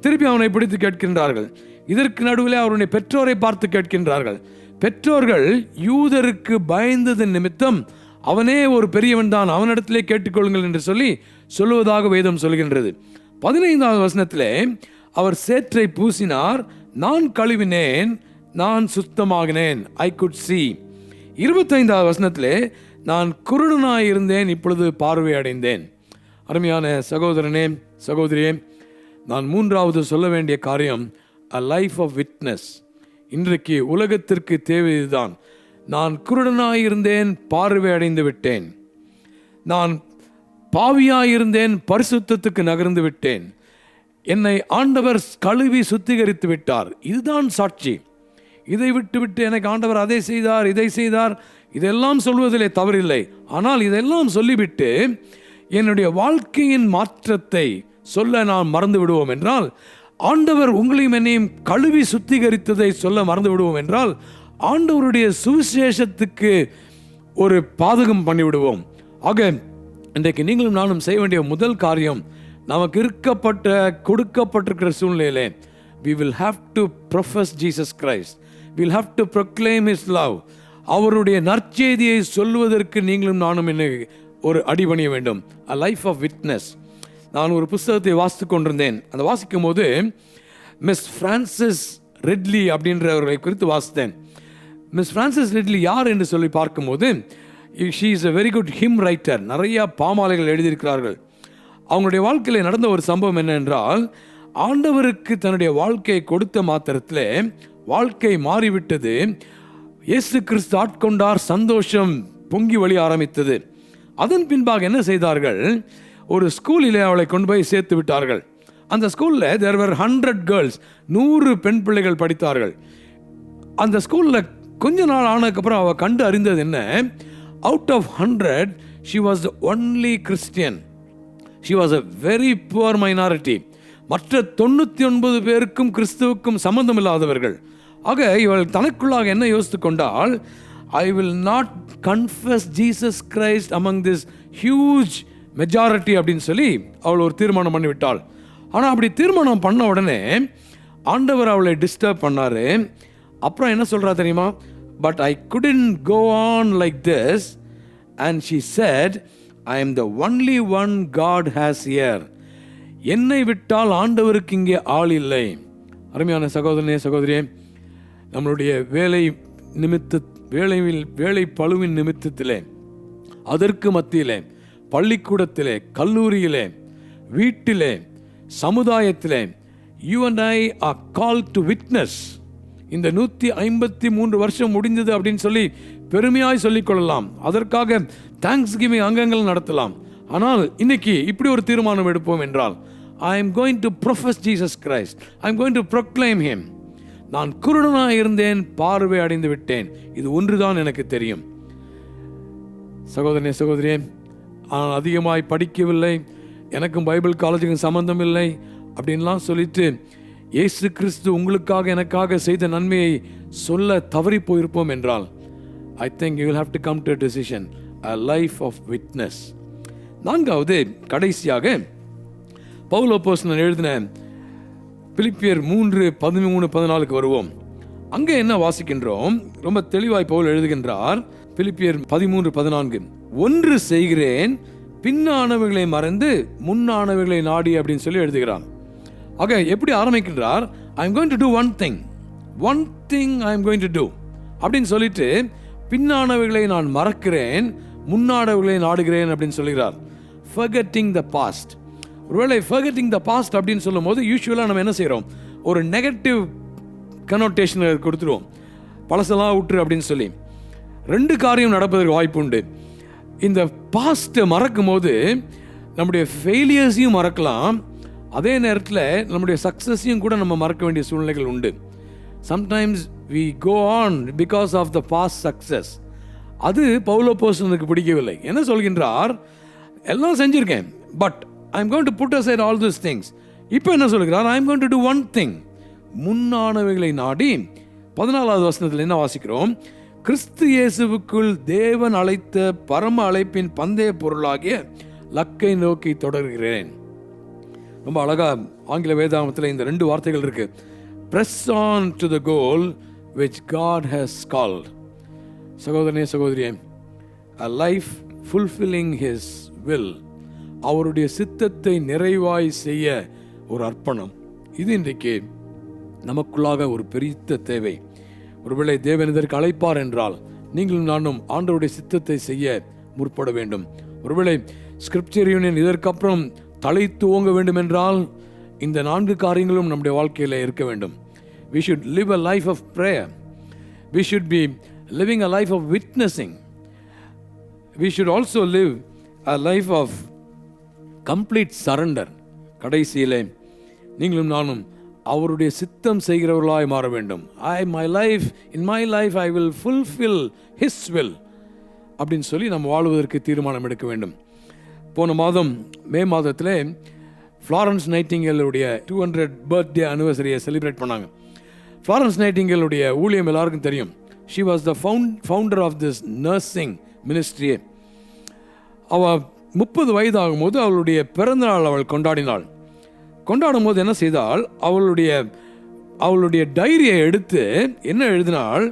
திருப்பி அவனை பிடித்து கேட்கின்றார்கள். இதற்கு நடுவில் அவருடைய பெற்றோரை பார்த்து கேட்கின்றார்கள். பெற்றோர்கள் யூதருக்கு பயந்ததன் நிமித்தம் அவனே ஒரு பெரியவன் தான், அவனிடத்திலே கேட்டுக்கொள்ளுங்கள் என்று சொல்லி சொல்லுவதாக வேதம் சொல்கின்றது. 15வது வசனத்திலே அவர் சேற்றை பூசினார், நான் கழுவினேன், நான் சுத்தமாகினேன், ஐ குட் see. 25வது வசனத்திலே நான் குருடனாய் இருந்தேன், இப்பொழுது பார்வை அடைந்தேன். அருமையான சகோதரனே, சகோதரியே, நான் 3வது சொல்ல வேண்டிய காரியம் a life of witness. இன்றைக்கு உலகத்திற்கு தேவை இதுதான். நான் குருடனாயிருந்தேன், பார்வை அடைந்து விட்டேன். நான் பாவியாயிருந்தேன், பரிசுத்தத்துக்கு நகர்ந்து விட்டேன். என்னை ஆண்டவர் கழுவி சுத்திகரித்து விட்டார். இதுதான் சாட்சி. இதை விட்டு எனக்கு ஆண்டவர் அதை செய்தார், இதை செய்தார், இதெல்லாம் சொல்வதிலே தவறில்லை. ஆனால் இதெல்லாம் சொல்லிவிட்டு என்னுடைய வாழ்க்கையின் மாற்றத்தை சொல்ல நாம் மறந்து விடுவோம் என்றால், ஆண்டவர் உங்களையும் என்னையும் கழுவி சுத்திகரித்ததை சொல்ல மறந்து விடுவோம் என்றால், ஆண்டவருடைய சுவிசேஷத்துக்கு ஒரு பாதகம் பண்ணிவிடுவோம். ஆக இன்றைக்கு நீங்களும் நானும் செய்ய வேண்டிய முதல் காரியம், நமக்கு கொடுக்கப்பட்டிருக்கிற சூழ்நிலையிலே we will have to profess Jesus Christ. we will have to proclaim his love. அவருடைய நற்செய்தியை சொல்வதற்கு நீங்களும் நானும் என்ன ஒரு அடிபணிய வேண்டும். a life of witness. நான் ஒரு புஸ்தகத்தை வாசித்து கொண்டிருந்தேன். அந்த வாசிக்கும் போது மிஸ் பிரான்சிஸ் ரெட்லி அப்படின்றவர்களை குறித்து வாசித்தேன். மிஸ் பிரான்சிஸ் ரெட்லி யார் என்று சொல்லி பார்க்கும்போது, she is a very good him writer. நிறைய பாமாலைகள் எழுதியிருக்கிறார்கள். அவங்களுடைய வாழ்க்கையில் நடந்த ஒரு சம்பவம் என்னென்றால், ஆண்டவருக்கு தன்னுடைய வாழ்க்கையை கொடுத்த மாத்திரத்தில் வாழ்க்கை மாறிவிட்டது. இயேசு கிறிஸ்து ஆட்கொண்டார், சந்தோஷம் பொங்கி வழி ஆரம்பித்தது. அதன் பின்பாக என்ன செய்தார்கள், ஒரு ஸ்கூலிலே அவளை கொண்டு போய் சேர்த்து விட்டார்கள். அந்த ஸ்கூலில் there were 100 girls, 100 பெண் பிள்ளைகள் படித்தார்கள். அந்த ஸ்கூலில் கொஞ்ச நாள் ஆனதுக்கப்புறம் அவள் கண்டு அறிந்தது என்ன, out of 100 she was the only Christian. she was a very poor minority. மற்ற 99 பேருக்கும் கிறிஸ்துவுக்கும் சம்பந்தம் இல்லாதவர்கள். ஆக இவள் தனக்குள்ளாக என்ன யோசித்து கொண்டால், I will not confess Jesus Christ among this huge majority அப்படின்னு சொல்லி அவள் ஒரு தீர்மானம் பண்ணிவிட்டாள். ஆனால் அப்படி தீர்மானம் பண்ண உடனே ஆண்டவர் அவளை டிஸ்டர்ப் பண்ணார். அப்புறம் என்ன சொல்கிறா தெரியுமா, but I couldn't go on like this and she said, I am the only one God has here. என்னை விட்டால் ஆண்டவருக்கு இங்கே ஆள் இல்லை. அருமையான சகோதரனே, சகோதரியே, நம்மளுடைய வேலை பளுவின் நிமித்தத்திலே, அதற்கு மத்தியிலே, பள்ளிக்கூடத்திலே, கல்லூரியிலே, வீட்டிலே, சமுதாயத்திலே, you and I are called to witness. இந்த 153 வருஷம் முடிந்தது அப்படின்னு சொல்லி பெருமையாய் சொல்லிக் கொள்ளலாம். அதற்காக தேங்க்ஸ் கிவிங் அங்கங்கள் நடத்தலாம். ஆனால் இன்னைக்கு இப்படி ஒரு தீர்மானம் எடுப்போம் என்றால், I am going to profess Jesus Christ. I am going to proclaim him. நான் குருடனாக இருந்தேன், பார்வை அடைந்து விட்டேன். இது ஒன்றுதான் எனக்கு தெரியும். சகோதரனே, சகோதரியே, அதிகமாய் படிக்கவில்லை, எனக்கும் பைபிள் காலேஜுக்கும் சம்பந்தம் இல்லை அப்படின்லாம் சொல்லிட்டு இயேசு கிறிஸ்து உங்களுக்காக எனக்காக செய்த நன்மையை சொல்ல தவறி போயிருப்போம் என்றால், I think you will have to come to a decision, a life of witness. 4வது கடைசியாக பவுல் அப்போஸ்தலன் எழுதின பிலிப்பியர் 3:13-14 வருவோம். அங்கே என்ன வாசிக்கின்றோம், ரொம்ப தெளிவாய் பவுல் எழுதுகின்றார். பிலிப்பியர் 13:14, ஒன்று செய்கிறேன், பின்னானவைகளை மறந்து முன்னானவைகளை நாடி அப்படின்னு சொல்லி எழுதுகிறான். ஆக எப்படி ஆரம்பிக்கின்றார், I am going to do one thing I am going to do அப்படின்னு சொல்லிட்டு, பின்னானவைகளை நான் மறக்கிறேன், முன்னானவைகளை நாடுகிறேன் அப்படின்னு சொல்லுகிறார். forgetting the past. ஒருவேளை forgetting the past அப்படின்னு சொல்லும் போது யூஸ்வலாக நம்ம என்ன செய்கிறோம், ஒரு நெகட்டிவ் கனோட்டேஷனை கொடுத்துருவோம், பழசெல்லாம் விட்டுரு அப்படின்னு சொல்லி. 2 காரியம் நடப்பதற்கு வாய்ப்பு உண்டு. இந்த பாஸ்ட்டை மறக்கும் போது நம்முடைய ஃபெயிலியர்ஸையும் மறக்கலாம், அதே நேரத்தில் நம்முடைய சக்ஸஸையும் கூட நம்ம மறக்க வேண்டிய சூழ்நிலைகள் உண்டு. Sometimes we go on because of the past success. அது பவுல் அப்போஸ்தலனுக்கு பிடிக்கவில்லை. என்ன சொல்கின்றார்? எல்லாம் செஞ்சிருக்கேன், but I am going to put aside all these things. இப்போ என்ன சொல்கிறார்? I am going to do one thing. முன்னானவைகளை நாடி 14வது வசனத்தில் என்ன வாசிக்கிறோம்? கிறிஸ்து இயேசுவுக்குள் தேவன் அழைத்த பரம அழைப்பின் பந்தய பொருளாகிய லக்கை நோக்கி தொடர்கிறேன். ரொம்ப அழகா ஆங்கில வேதாகமத்தில் இந்த 2 வார்த்தைகள் இருக்கு. Press on to the goal which God has called. சகோதரனே சகோதரியே, a life fulfilling his will, அவருடைய சித்தத்தை நிறைவாய் செய்ய ஒரு அர்ப்பணம். இது இன்றைக்கு நமக்குள்ளாக ஒரு பெரிய தேவை. ஒருவேளை தேவன் இதற்கு அழைப்பார் என்றால் நீங்களும் நானும் ஆண்டவருடைய சித்தத்தை செய்ய முற்பட வேண்டும். ஒருவேளை ஸ்கிரிப்சர் யூனியன் இதற்கப்புறம் தலை துவங்க வேண்டும் என்றால் இந்த 4 காரியங்களும் நம்முடைய வாழ்க்கையில் இருக்க வேண்டும். We should live a life of prayer. We should be living a life of witnessing. We should also live a life of complete surrender. கடைசியிலே நீங்களும் நானும் அவருடைய சித்தம் செய்கிறவர்களாய் மாற வேண்டும். in my life I will fulfill his will அப்படின்னு சொல்லி நம்ம வாழ்வதற்கு தீர்மானம் எடுக்க வேண்டும். போன மாதம் மே மாதத்தில் ஃப்ளாரன்ஸ் நைட்டிங்கேலுடைய 200 பர்த்டே அனிவர்சரியை செலிப்ரேட் பண்ணாங்க. ஃப்ளாரன்ஸ் நைட்டிங்கேலுடைய ஊழியம் எல்லாருக்கும் தெரியும். She was the founder of this nursing ministry. அவள் 30 வயது ஆகும்போது அவளுடைய பிறந்தநாள் அவள் கொண்டாடும் போது என்ன செய்தால், அவளுடைய டைரியை எடுத்து என்ன எழுதினாள்?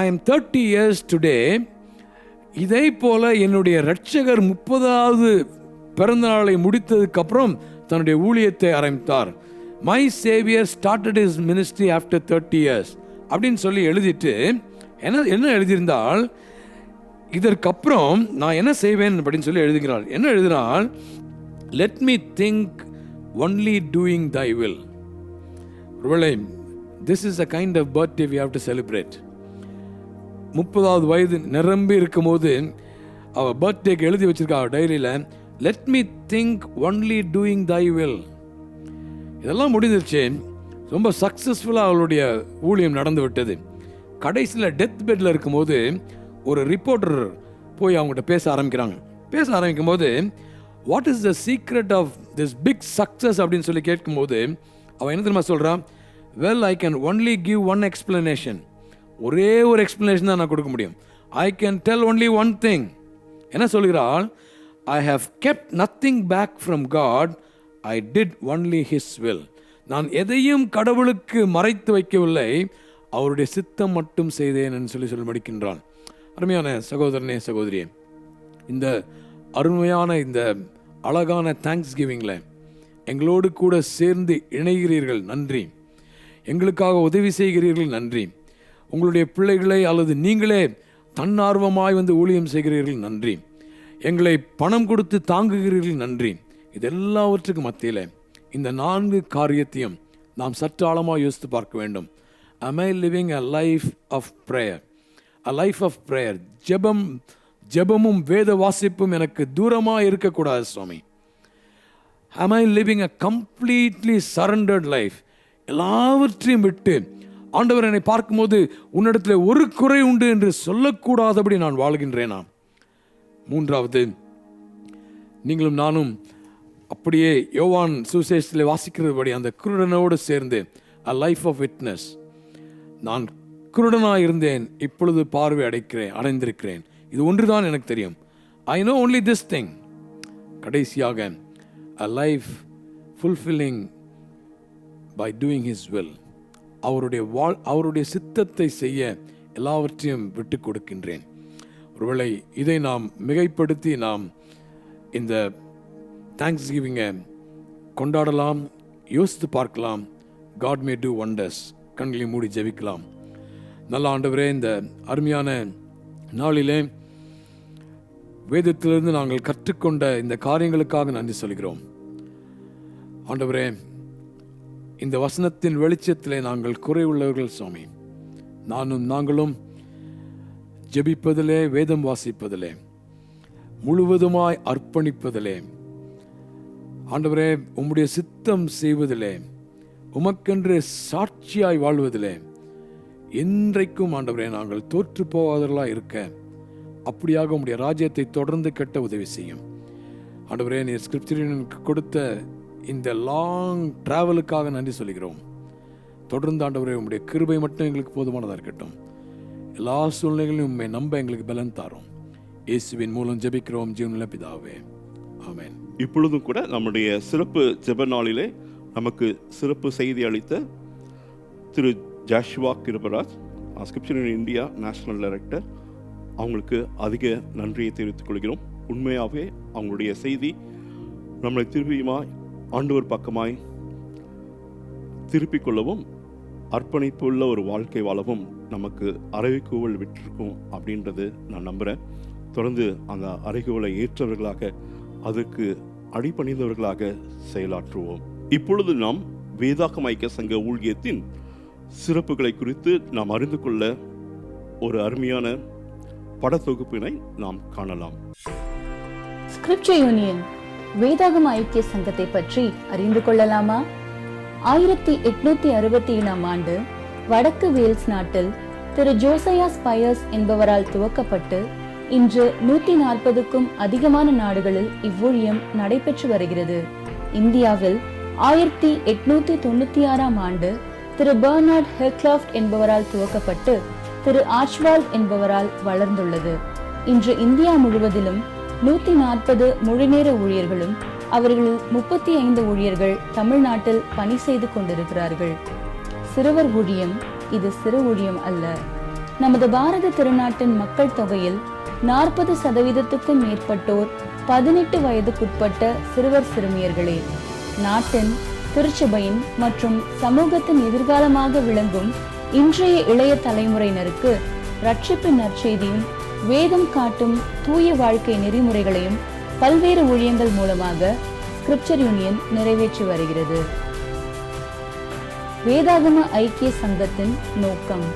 I am 30 years today. இதே போல என்னுடைய இரட்சகர் 30வது பிறந்தநாளை முடித்ததுக்கப்புறம் தன்னுடைய ஊழியத்தை ஆரம்பித்தார். My Xavier started his ministry after 30 years அப்படின்னு சொல்லி எழுதிட்டு என்ன எழுதியிருந்தால், இதற்கப்புறம் நான் என்ன செய்வேன் அப்படின்னு சொல்லி எழுதுகிறாள். என்ன எழுதினால், let me think only doing thy will. ஒருவேளை this is a kind of birthday we have to celebrate. 30வது வயது நிரம்பி இருக்கும்போது அவள் பர்த்டேக்கு எழுதி வச்சிருக்கா டைரியில், let me think only doing thy will. இதெல்லாம் முடிஞ்சிருச்சு. ரொம்ப சக்ஸஸ்ஃபுல்லாக அவளுடைய ஊழியம் நடந்து விட்டது. கடைசியில் டெத் பெட்டில் இருக்கும்போது ஒரு ரிப்போர்ட்டர் போய் அவங்ககிட்ட பேச ஆரம்பிக்கும் போது what is the secret of this big success அப்படின்னு சொல்லி கேட்கும்போது அவன் என்ன தெரியுமா சொல்கிறான்? Well, I can only give one explanation. ஒரே ஒரு எக்ஸ்பிளனேஷன் தான் நான் கொடுக்க முடியும். I can tell only one thing. என்ன சொல்கிறாள்? I have kept nothing back from God, I did only his will. நான் எதையும் கடவுளுக்கு மறைத்து வைக்கவில்லை, அவருடைய சித்தம் மட்டும் செய்தேன் என்று சொல்லி முடிக்கின்றான். அருமையான சகோதரனே சகோதரியே, இந்த அருமையான இந்த அழகான தேங்க்ஸ் கிவிங்கில் எங்களோடு கூட சேர்ந்து இணைகிறீர்கள், நன்றி. எங்களுக்காக உதவி செய்கிறீர்கள், நன்றி. உங்களுடைய பிள்ளைகளை அல்லது நீங்களே தன்னார்வமாய் வந்து ஊழியம் செய்கிறீர்கள், நன்றி. எங்களை பணம் கொடுத்து தாங்குகிறீர்கள், நன்றி. இதெல்லாவற்றுக்கும் மத்தியில் இந்த 4 காரியத்தையும் நாம் சற்று ஆழமாக யோசித்து பார்க்க வேண்டும். Am I living a life of prayer? A life of prayer. ஜெபமும் வேத வாசிப்பும் எனக்கு தூரமாக இருக்கக்கூடாது சுவாமி. Am I living a completely surrendered life? எல்லாவற்றையும் விட்டு ஆண்டவர் என்னை பார்க்கும்போது உன்னிடத்தில் ஒரு குறை உண்டு என்று சொல்லக்கூடாதபடி நான் வாழ்கின்றேனா? 3வது, நீங்களும் நானும் அப்படியே யோவான் சுவிசேஷத்தில் வாசிக்கிறபடி அந்த குருடனோடு சேர்ந்து a life of witness. நான் குருடனாக இருந்தேன், இப்பொழுது பார்வை அடைந்திருக்கிறேன். இது ஒன்றுதான் எனக்கு தெரியும். I know only this thing. கடைசியாக a life fulfilling by doing his will. அவருடைய சித்தத்தை செய்ய எல்லாவற்றையும் விட்டு கொடுக்கின்றேன். ஒருவேளை இதை நாம் மிகைப்படுத்தி நாம் இந்த தேங்க்ஸ் கிவிங்கை கொண்டாடலாம், யோசித்து பார்க்கலாம். God may do wonders. கண்களை மூடி ஜெபிக்கலாம். நல்ல ஆண்டவரே, இந்த அருமையான நாளிலே வேதத்திலிருந்து நாங்கள் கற்றுக்கொண்ட இந்த காரியங்களுக்காக நன்றி சொல்கிறோம். ஆண்டவரே, இந்த வசனத்தின் வெளிச்சத்திலே நாங்கள் குறைவுள்ளவர்கள் சுவாமி. நாங்களும் ஜெபிப்பதிலே, வேதம் வாசிப்பதிலே, முழுவதுமாய் அர்ப்பணிப்பதிலே, ஆண்டவரே, உம்முடைய சித்தம் செய்வதிலே, உமக்கென்று சாட்சியாய் வாழ்வதிலே என்றைக்கும் ஆண்டவரே நாங்கள் தோற்று போவதெல்லாம் இருக்க அப்படியாக உம்முடைய ராஜ்யத்தை தொடர்ந்து கட்ட உதவி செய்யும். ஆண்டவரே, நீர் ஸ்கிரிப்சருக்கு கொடுத்த இந்த லாங் டிராவலுக்காக நன்றி சொல்கிறோம். தொடர்ந்து ஆண்டவரே உம்முடைய கிருபை மட்டும் எங்களுக்கு போதுமானதாக இருக்கட்டும். எல்லா சூழ்நிலைகளையும் உண்மை நம்ப எங்களுக்கு பலன் தாரும். இயேசுவின் மூலம் ஜெபிக்கிறோம் ஜீவனுள்ள பிதாவே, ஆமென். இப்பொழுதும் கூட நம்முடைய சிறப்பு ஜெப நாளிலே நமக்கு சிறப்பு செய்தி அளித்த திரு Joshua Kirubaraj, scripture in India national director, அவங்களுக்கு அதிக நன்றியை தெரிவித்துக் கொள்கிறோம். உண்மையாகவே அவங்களுடைய செய்தி நம்மளை திருப்பியுமாய் ஆண்டவர் பக்கமாய் திருப்பிக் கொள்ளவும் அர்ப்பணிப்புள்ள ஒரு வாழ்க்கை வாழவும் நமக்கு அறைகூவல் விட்டிருக்கும் அப்படின்றது நான் நம்புகிறேன். தொடர்ந்து அந்த அறைகூவலை ஏற்றவர்களாக, அதற்கு அடிபணிந்தவர்களாக செயலாற்றுவோம். இப்பொழுது நாம் வேதாகம ஐக்கிய சங்க ஊழியத்தின் சிறப்புகளை குறித்து நாம் அறிந்து கொள்ள ஒரு அருமையான படத்தொகுப்பினை நாம் காணலாம். ஸ்கிரிப்சர் யூனியன் வேதாகம ஐக்கிய சங்கத்தை பற்றி அறிந்து கொள்ளலாமா? 1867 ஆண்டு வடக்கு வேல்ஸ் நாட்டில் திரு ஜோசையா ஸ்பயர்ஸ் என்பவரால் துவக்கப்பட்டு இன்று 140க்கும் அதிகமான நாடுகளில் இவ்வூழியம் நடைபெற்று வருகிறது. இந்தியாவில் 1896 ஆண்டு திரு பெர்னார்ட் ஹெர்க்லாஃப்ட் என்பவரால் துவக்கப்பட்டு திரு ஆர்ச்வால்ட் என்பவரால் வளர்ந்துள்ளது. இன்று இந்தியா முழுவதிலும் 140 முழுநேர ஊழியர்களும் அவர்களில் 35 ஊழியர்கள் தமிழ்நாட்டில் பணி செய்து கொண்டிருக்கிறார்கள். சிறுவர் ஊழியம் இது சிறு ஊழியம் அல்ல. நமது பாரத திருநாட்டின் மக்கள் தொகையில் 40% மேற்பட்டோர் 18 வயதுக்குட்பட்ட சிறுவர் சிறுமியர்களே. நாட்டின், திருச்சபையின் மற்றும் சமூகத்தின் எதிர்காலமாக விளங்கும் இன்றைய இளைய தலைமுறையினருக்கு ரட்சிப்பின் நற்செய்தியும் வேதம் காட்டும் தூய வாழ்க்கை நெறிமுறைகளையும் பல்வேறு ஊழியங்கள் மூலமாக ஸ்கிரிப்சர் யூனியன் நிறைவேற்றி வருகிறது. வேதாகம ஐக்கிய சங்கத்தின் நோக்கம்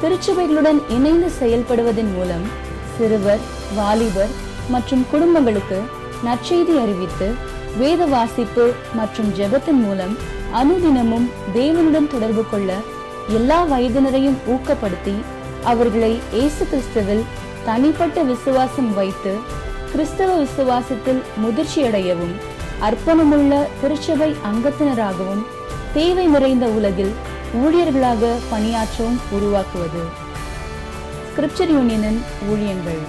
திருச்சபைகளுடன் இணைந்து செயல்படுவதன் மூலம் சிறுவர், வாலிபர் மற்றும் குடும்பங்களுக்கு நற்செய்தி அறிவித்து வேத வாசிப்பு மற்றும் ஜெபத்தின் மூலம் அனுதினமும் தேவனுடன் தொடர்பு கொள்ள எல்லா வயதினரையும் ஊக்கப்படுத்தி அவர்களை இயேசு கிறிஸ்துவில் தனிப்பட்ட விசுவாசம் வைத்து கிறிஸ்தவ விசுவாசத்தில் முதிர்ச்சியடையவும் அர்ப்பணமுள்ள திருச்சபை அங்கத்தினராகவும் தேவை நிறைந்த உலகில் ஊழியர்களாக பணியாற்றவும் உருவாக்குவது. ஸ்கிரிப்சர் யூனியனின் ஊழியங்கள்: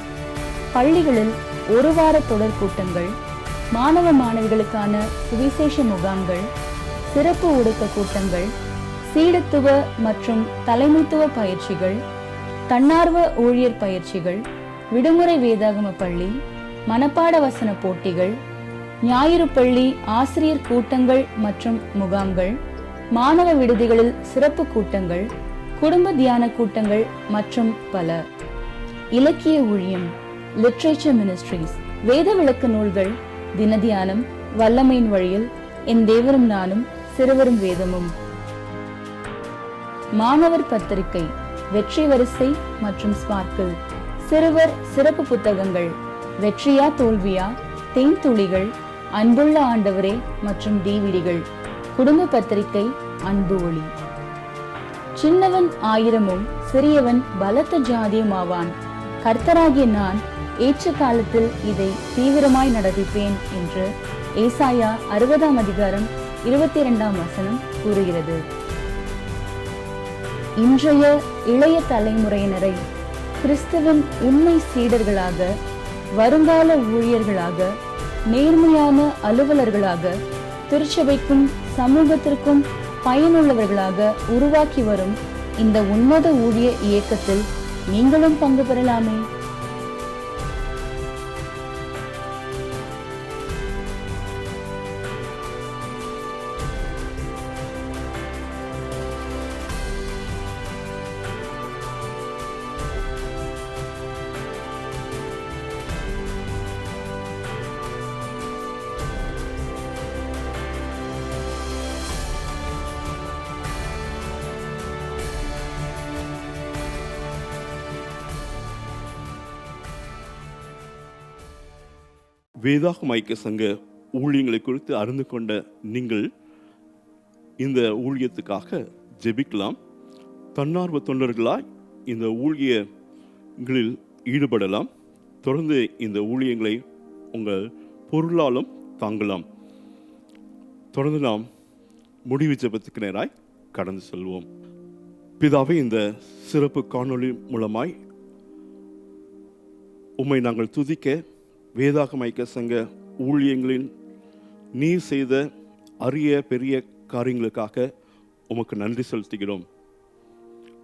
பள்ளிகளில் ஒரு வார தொடர் கூட்டங்கள், மாணவ மாணவிகளுக்கான சுவிசேஷ முகாம்கள், சிறப்பு ஒடுக்க கூட்டங்கள், சீடத்துவ மற்றும் தலைமைத்துவ பயிற்சிகள், தன்னார்வ ஊழியர் பயிற்சிகள், விடுமுறை வேதாகம பள்ளி, மனப்பாட வசன போட்டிகள், ஞாயிறு பள்ளி ஆசிரியர் கூட்டங்கள் மற்றும் முகாம்கள், மாணவ விடுதிகளில் சிறப்பு கூட்டங்கள், குடும்ப தியான கூட்டங்கள் மற்றும் பல. இலக்கிய ஊழியம்: லிட்ரேச்சர் மினிஸ்ட்ரீஸ், வேத விளக்க நூல்கள், தினதியானம், வல்லமையின் வழியில், என் தேவரும் நானும், சிறுவரும் வேதமும். மாணவர் பத்திரிகை, வெற்றி வரிசை மற்றும் ஸ்பார்க்கிள், சிறுவர் சிறப்பு புத்தகங்கள், வெற்றியா தோல்வியா, தேன்துளிகள், அன்புள்ள ஆண்டவரே மற்றும் டிவிடிகள், குடும்ப பத்திரிகை, அன்பு ஒளி. சின்னவன் ஆயிரமும் சிறியவன் பலத்த ஜாதியும் ஆவான், கர்த்தராகிய நான் ஏற்ற காலத்தில் இதை தீவிரமாய் நடப்பிப்பேன் என்று ஏசாயா 60:22 கூறுகிறது. இன்றைய இளைய தலைமுறையினரை கிறிஸ்துவின் உண்மை சீடர்களாக, வருங்கால ஊழியர்களாக, நேர்மையான அலுவலர்களாக, திருச்சபைக்கும் சமூகத்திற்கும் பயனுள்ளவர்களாக உருவாக்கி வரும் இந்த உன்னத ஊழிய இயக்கத்தில் நீங்களும் பங்கு பெறலாமே. வேதாகம ஐக்கிய சங்க ஊழியங்களை குறித்து அறிந்து கொண்ட நீங்கள் இந்த ஊழியத்துக்காக ஜெபிக்கலாம். தன்னார்வ தொண்டர்களாய் இந்த ஊழியங்களில் ஈடுபடலாம். தொடர்ந்து இந்த ஊழியங்களை உங்கள் பொருளாலும் தாங்கலாம். தொடர்ந்து நாம் முடிவு ஜெபத்துக்கு நேராய் கடந்து செல்வோம். பிதாவே, இந்த சிறப்பு காணொளி மூலமாய் உம்மை நாங்கள் துதிக்க, வேதாகம ஐக்கிய சங்க ஊழியங்களின் நீர் செய்த அரிய பெரிய காரியங்களுக்காக உமக்கு நன்றி செலுத்துகிறோம்.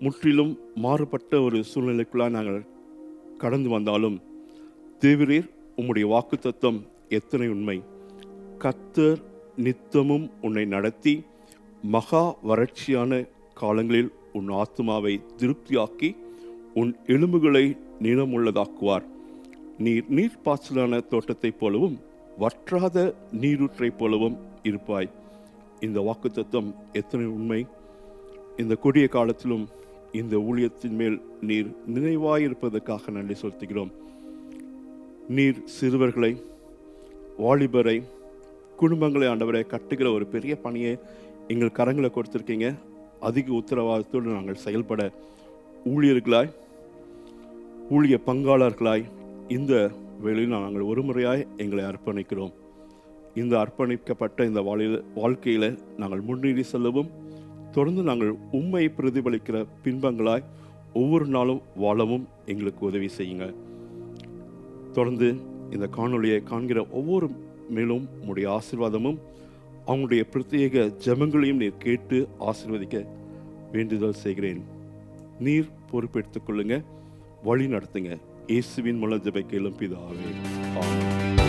முற்றிலும் மாறுபட்ட ஒரு சூழ்நிலைக்குள்ளாக நாங்கள் கடந்து வந்தாலும் தேவரீர் உம்முடைய வாக்குத்தத்தம் எத்தனை உண்மை. கர்த்தர் நித்தமும் உன்னை நடத்தி மகா வறட்சியான காலங்களில் உன் ஆத்துமாவை திருப்தியாக்கி உன் எலும்புகளை நீளமுள்ளதாக்குவார். நீர் நீர்ப்பாய்ச்சலான தோட்டத்தைப் போலவும் வற்றாத நீரூற்றைப் போலவும் இருப்பாய். இந்த வாக்குத்தத்தம் எத்தனை உண்மை. இந்த கொடிய காலத்திலும் இந்த ஊழியத்தின் மேல் நீர் நினைவாயிருப்பதற்காக நன்றி செலுத்துகிறோம். நீர் சிறுவர்களை, வாலிபரை, குடும்பங்களை ஆண்டவரை கட்டுகிற ஒரு பெரிய பணியை எங்கள் கரங்களை கொடுத்துருக்கீங்க. அதிக உத்தரவாதத்தோடு நாங்கள் செயல்பட ஊழியர்களாய், ஊழிய பங்காளர்களாய் இந்த வேளையில் நாங்கள் ஒரு முறையாய் எங்களை அர்ப்பணிக்கிறோம். இந்த அர்ப்பணிக்கப்பட்ட இந்த வாழ்க்கையில் நாங்கள் முன்னேறி செல்லவும், தொடர்ந்து நாங்கள் உம்மை பிரதிபலிக்கிற பின்பங்களாய் ஒவ்வொரு நாளும் வாழவும் எங்களுக்கு உதவி செய்யுங்க. தொடர்ந்து இந்த காணொளியை காண்கிற ஒவ்வொரு மேலும் உம்முடைய ஆசீர்வாதமும் அவங்களுடைய பிரத்யேக ஜெபங்களையும் நீர் கேட்டு ஆசீர்வதிக்க வேண்டுதல் செய்கிறேன். நீர் பொறுப்பெடுத்துக் கொள்ளுங்க, வழி நடத்துங்க. இயேசுவின் மூலம் ஜெபிக்கிறோம் பிதாவே, ஆமென்.